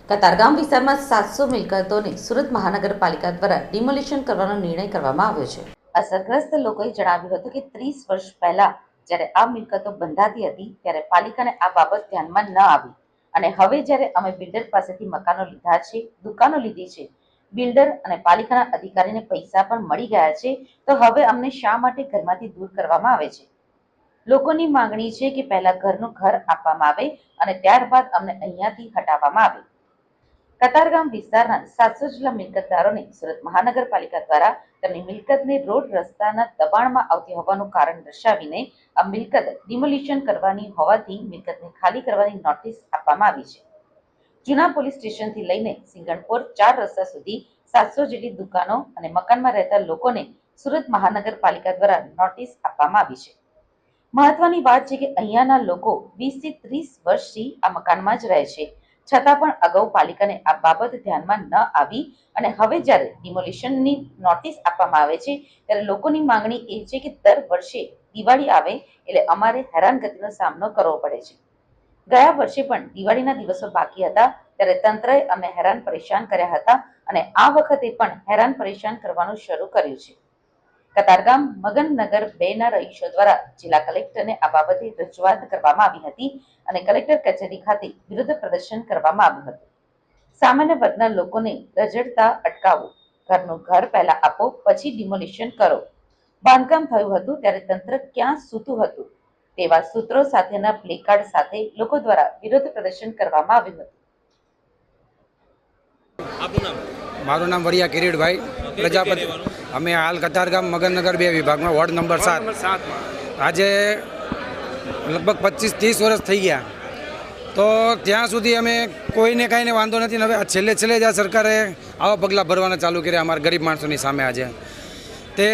કતારગામ વિસ્તારમાં 700 મિલકતોને સુરત મહાનગરપાલિકા દ્વારા ડિમોલિશન કરવાનો નિર્ણય કરવામાં આવ્યો છે। અસરગ્રસ્ત લોકોએ જણાવ્યું હતું કે 30 વર્ષ પહેલા જ્યારે આ મિલકતો બંધાતી હતી ત્યારે પાલિકાને આ બાબત ધ્યાનમાં ન આવી અને હવે જ્યારે અમે બિલ્ડર પાસેથી મકાનો લીધા છે, દુકાનો લીધી છે, બિલ્ડર અને પાલિકાના અધિકારીને પૈસા પણ મળી ગયા છે, તો હવે અમને શા માટે ઘરમાંથી દૂર કરવામાં આવે છે? લોકોની માંગણી છે કે પહેલા ઘરનું ઘર આપવામાં આવે અને ત્યારબાદ અમને અહીંયાથી હટાવવામાં આવે। કતારગામ વિસ્તારના 700 જેટલા મિલકતદારોને સુરત મહાનગરપાલિકા દ્વારા તેમની મિલકતને રોડ રસ્તાના દબાણમાં આવતી હોવાનું કારણ દર્શાવીને આ મિલકત ડિમોલિશન કરવાની હોવાથી મિલકતને ખાલી કરવાની નોટિસ આપવામાં આવી છે। જૂના પોલીસ સ્ટેશનથી લઈને સિંગણપોર 4 રસ્તા સુધી 700 જેટલી દુકાનો અને મકાનમાં રહેતા લોકોને સુરત મહાનગરપાલિકા દ્વારા નોટિસ આપવામાં આવી છે। મહત્વની વાત છે કે અહીંયાના લોકો 20 થી 30 વર્ષથી આ મકાનમાં જ રહે છે, છતાં પણ અગાઉ પાલિકાને આ બાબત ધ્યાનમાં ન આવી અને હવે જ્યારે ડિમોલિશનની નોટિસ આપવામાં આવે છે ત્યારે લોકોની માંગણી એ છે કે દર વર્ષે દિવાળી આવે એટલે અમારે હેરાનગતિનો સામનો કરવો પડે છે। ગયા વર્ષે પણ દિવાળીના દિવસો બાકી હતા ત્યારે તંત્રએ અમને હેરાન પરેશાન કર્યા હતા અને આ વખતે પણ હેરાન પરેશાન કરવાનું શરૂ કર્યું છે। કતારગામ મગનનગર 2 ના રહીશો દ્વારા જિલ્લા કલેક્ટરને આ બાબતે રજૂઆત કરવામાં આવી હતી અને કલેક્ટર કચેરી ખાતે વિરોધ પ્રદર્શન કરવામાં આવ્યું હતું। સામાન્ય વર્ગના લોકોને રઝળતા અટકાવો, ઘરનું ઘર પહેલા આપો પછી ડિમોલિશન કરો। બાંધકામ થયું હતું ત્યારે તંત્ર ક્યાં સૂતું હતું તેવા સૂત્રો સાથેના પ્લેકાર્ડ સાથે લોકો દ્વારા વિરોધ પ્રદર્શન કરવામાં આવ્યું હતું। મારું નામ વરિયા કિરીટભાઈ પ્રજાપતિ। અમે હાલ કતારગામ મગનનગર 2 વિભાગમાં વોર્ડ નંબર 7 આજે લગભગ 25-30 વર્ષ થઈ ગયા, તો ત્યાં સુધી અમે કોઈને કાંઈને વાંધો નથી। હવે છેલ્લે જ આ સરકારે આવા પગલાં ભરવાના ચાલુ કર્યા અમારા ગરીબ માણસોની સામે। આજે તે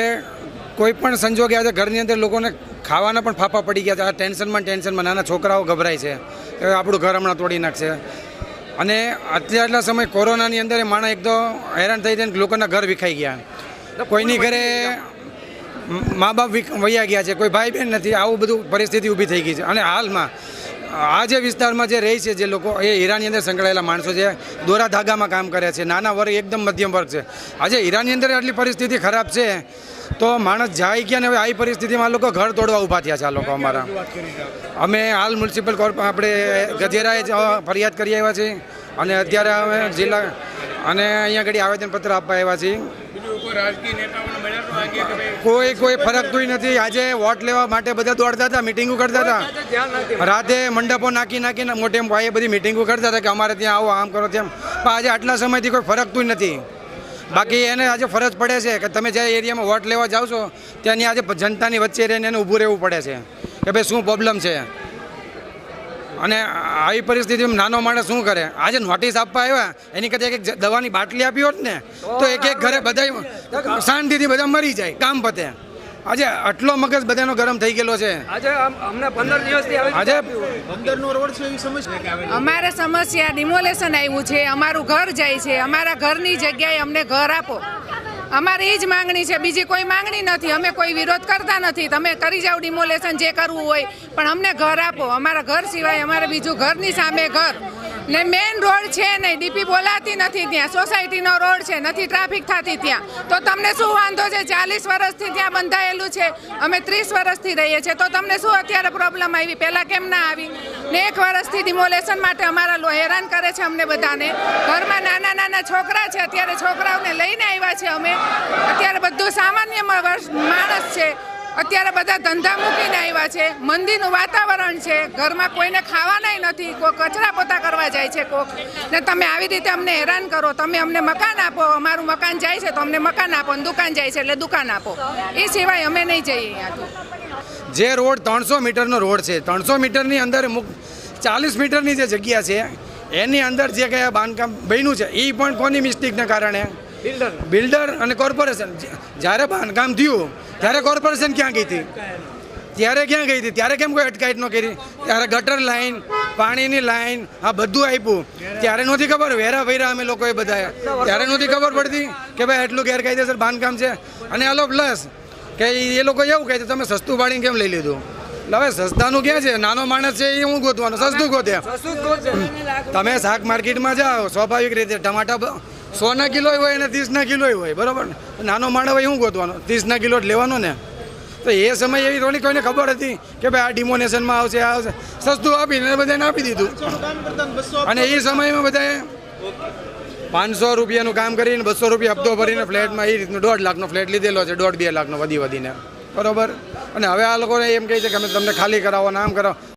કોઈ પણ સંજોગે આજે ઘરની અંદર લોકોને ખાવાના પણ ફાફા પડી ગયા છે। આ ટેન્શનમાં નાના છોકરાઓ ગભરાય છે કે આપણું ઘર હમણાં તોડી નાખશે। અને આટલા સમય કોરોનાની અંદર માણસ એક તો હેરાન થઈ જાય, લોકોના ઘર વિખાઈ ગયા, કોઈની ઘરે મા બાપ વૈયા ગયા છે, કોઈ ભાઈ બહેન નથી, આવું બધું પરિસ્થિતિ ઊભી થઈ ગઈ છે। અને હાલમાં આ જે વિસ્તારમાં જે રહે છે જે લોકો એ હીરાની અંદર સંકળાયેલા માણસો છે, દોરા ધાગામાં કામ કરે છે, નાના વર્ગ એકદમ મધ્યમ વર્ગ છે। આજે હીરાની અંદર આટલી પરિસ્થિતિ ખરાબ છે તો માણસ જાય ક્યાં ને હવે આવી પરિસ્થિતિમાં લોકો ઘર તોડવા ઊભા થયા છે આ લોકો અમારા। અમે હાલ મ્યુનિસિપલ આપણે ગજેરાએ ફરિયાદ કરી આવ્યા છીએ અને અત્યારે અમે જિલ્લા અને અહીંયા ઘડી આવેદનપત્ર આપવા આવ્યા છીએ। કોઈ ફરક કોઈ નથી। આજે વોટ લેવા માટે બધા દોડતા હતા, મિટિંગો કરતા હતા, રાતે મંડપો નાખીને મોટે ભાઈએ બધી મિટિંગો કરતા હતા કે અમારે ત્યાં આવો, આમ કરો તેમ, પણ આજે આટલા સમયથી કોઈ ફરક તું નથી। બાકી એને આજે ફરજ પડે છે કે તમે જે એરિયામાં વોટ લેવા જાઓ છો ત્યાંની આજે જનતાની વચ્ચે રહીને એને ઊભું રહેવું પડે છે કે ભાઈ શું પ્રોબ્લેમ છે। અને આવી પરિસ્થિતિમાં નાનો માણસ શું કરે? આજે નોટિસ આપવા આવ્યા એની કરતાં એક દવાની બાટલી આપી હોત ને તો એક ઘરે બધા શાંતિથી બધા મરી જાય, કામ પતે। આજે આટલો મગજ બધાનો ગરમ થઈ ગયેલો છે। આજે અમને 15 દિવસથી આજે 15 નો રોડ છે એવી સમસ્યા અમારે સમસ્યા ડિમોલેશન આવ્યું છે, અમારું ઘર જાય છે, અમારા ઘરની જગ્યાએ અમને ઘર આપો, અમારી એ જ માંગણી છે, બીજી કોઈ માંગણી નથી। અમે કોઈ વિરોધ કરતા નથી, તમે કરી જાઓ ડિમોલેશન જે કરવું હોય, પણ અમને ઘર આપો। અમારા ઘર સિવાય અમારે બીજું ઘરની સામે ઘર ને મેઇન રોડ છે નહીં, ડીપી બોલાતી નથી, ત્યાં સોસાયટીનો રોડ છે, નથી ટ્રાફિક થતી ત્યાં, તો તમને શું વાંધો છે? 40 વર્ષથી ત્યાં બંધાયેલું છે, અમે 30 વર્ષથી રહીએ છીએ, તો તમને શું અત્યારે પ્રોબ્લેમ આવી? પહેલાં કેમ ના આવી? ને 1 વર્ષથી ડિમોલેશન માટે અમારા હેરાન કરે છે અમને બધાને। ઘરમાં નાના છોકરા છે, અત્યારે છોકરાઓને લઈને આવ્યા છે અમે, અત્યારે બધું સામાન્ય માણસ છે, અત્યારે બધા ધંધા મૂકીને આવ્યા છે, મંદીનું વાતાવરણ છે, ઘરમાં કોઈને ખાવાનાય નથી, કોઈ કચરા પોતા કરવા જાય છે કોક, ને તમે આવી રીતે અમને હેરાન કરો। તમે અમને મકાન આપો, અમારું મકાન જાય છે તો અમને મકાન આપો, ને દુકાન જાય છે એટલે દુકાન આપો, એ સિવાય અમે નહીં જઈએ અહીંયાથી। જે રોડ 300 મીટરનો રોડ છે, 300 મીટરની અંદર 40 મીટરની જે જગ્યા છે એની અંદર જે કયા બાંધકામ બન્યું છે એ પણ કોની મિસ્ટેકના કારણે? બિલ્ડર અને કોર્પોરેશન। જ્યારે બાંધકામ થયું ત્યારે કોર્પોરેશન ક્યાં ગઈ હતી? ત્યારે કેમ કોઈ અટકાયત ન કરી? ત્યારે ગટર લાઈન, પાણીની લાઈન, આ બધું આપ્યું, ત્યારે નહોતી ખબર? વેરા વૈરા અમે લોકોએ બધા, ત્યારે નહોતી ખબર પડતી કે ભાઈ એટલું ગેરકાયદેસર બાંધકામ છે? અને આલો પ્લસ કે એ લોકો એવું કહે છે તમે સસ્તું પાડીને કેમ લઈ લીધું? એટલે હવે સસ્તાનું ક્યાં છે? નાનો માણસ છે એ હું ગોતવાનું, સસ્તું ગોતે. તમે શાક માર્કેટમાં જાઓ, સ્વાભાવિક રીતે ટમાટા 100 કિલો હોય અને 30 કિલો હોય, બરાબર ને? નાનો માણસ હોય, હું ગોતવાનો 30 કિલો જ લેવાનો ને. તો એ સમય એવી થોડી કોઈને ખબર હતી કે ભાઈ આ ડિમોનેશનમાં આવશે, આ આવશે. સસ્તું આપીને બધાને આપી દીધું. કામ કરતા ને 200 અને એ સમયમાં બધાએ 500 રૂપિયાનું કામ કરીને 200 રૂપિયા હપ્તો ભરીને ફ્લેટમાં એ રીતનું 1.5 લાખનો ફ્લેટ લીધેલો છે, 1.5-2 લાખનો વધીને, બરોબર. અને હવે આ લોકોને એમ કહે છે કે અમે તમને ખાલી કરાવો, નામ કરાવો.